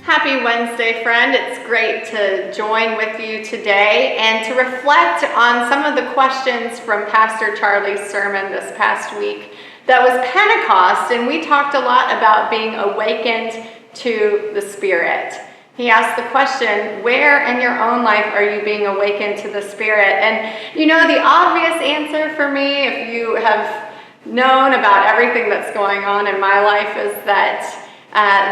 Happy Wednesday, friend. It's great to join with you today and to reflect on some of the questions from Pastor Charlie's sermon this past week. That was Pentecost, and we talked a lot about being awakened to the Spirit. He asked the question, where in your own life are you being awakened to the Spirit? And you know, the obvious answer for me, if you have known about everything that's going on in my life, is that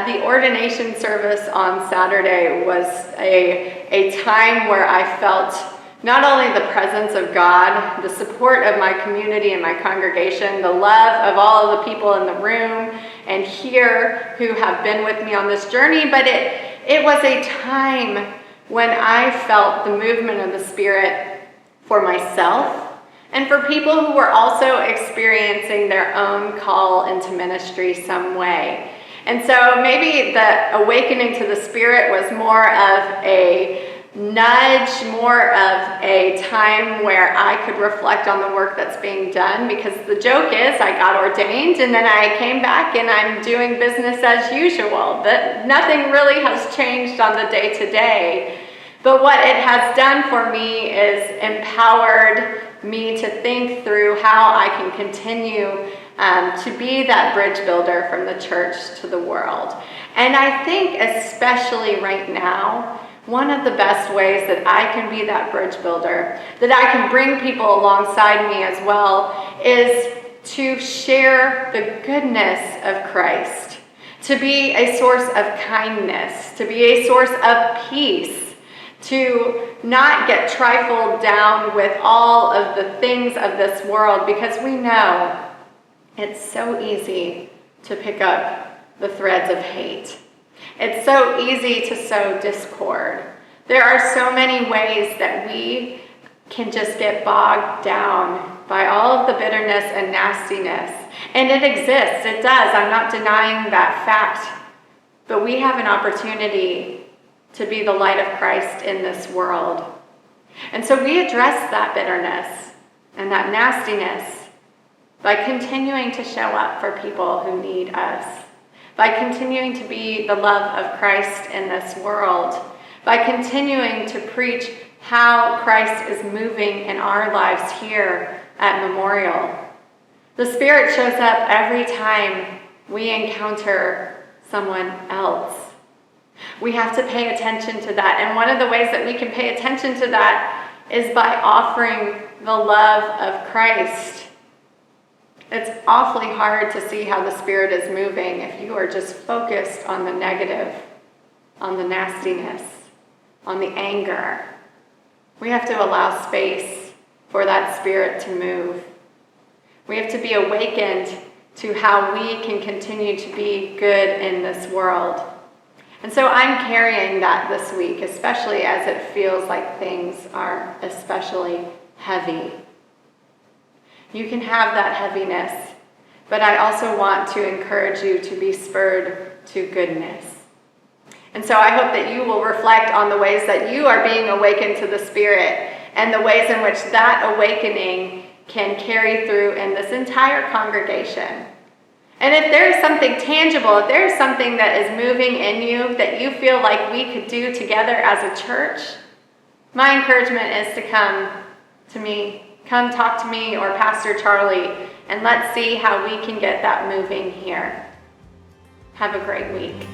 the ordination service on Saturday was a time where I felt not only the presence of God, the support of my community and my congregation, the love of all of the people in the room and here who have been with me on this journey, but it was a time when I felt the movement of the Spirit for myself and for people who were also experiencing their own call into ministry some way. And so maybe the awakening to the Spirit was more of a nudge, more of a time where I could reflect on the work that's being done, because the joke is I got ordained and then I came back and I'm doing business as usual. That nothing really has changed on the day-to-day. But what it has done for me is empowered me to think through how I can continue to be that bridge builder from the church to the world. And I think especially right now, one of the best ways that I can be that bridge builder, that I can bring people alongside me as well, is to share the goodness of Christ, to be a source of kindness, to be a source of peace, to not get trifled down with all of the things of this world, because we know it's so easy to pick up the threads of hate. It's so easy to sow discord. There are so many ways that we can just get bogged down by all of the bitterness and nastiness. And it exists, it does. I'm not denying that fact. But we have an opportunity to be the light of Christ in this world. And so we address that bitterness and that nastiness by continuing to show up for people who need us, by continuing to be the love of Christ in this world, by continuing to preach how Christ is moving in our lives here at Memorial. The Spirit shows up every time we encounter someone else. We have to pay attention to that. And one of the ways that we can pay attention to that is by offering the love of Christ. It's awfully hard to see how the Spirit is moving if you are just focused on the negative, on the nastiness, on the anger. We have to allow space for that Spirit to move. We have to be awakened to how we can continue to be good in this world. And so I'm carrying that this week, especially as it feels like things are especially heavy. You can have that heaviness, but I also want to encourage you to be spurred to goodness. And so I hope that you will reflect on the ways that you are being awakened to the Spirit and the ways in which that awakening can carry through in this entire congregation. And if there's something tangible, if there's something that is moving in you that you feel like we could do together as a church, my encouragement is to come to me. Come talk to me or Pastor Charlie, and let's see how we can get that moving here. Have a great week.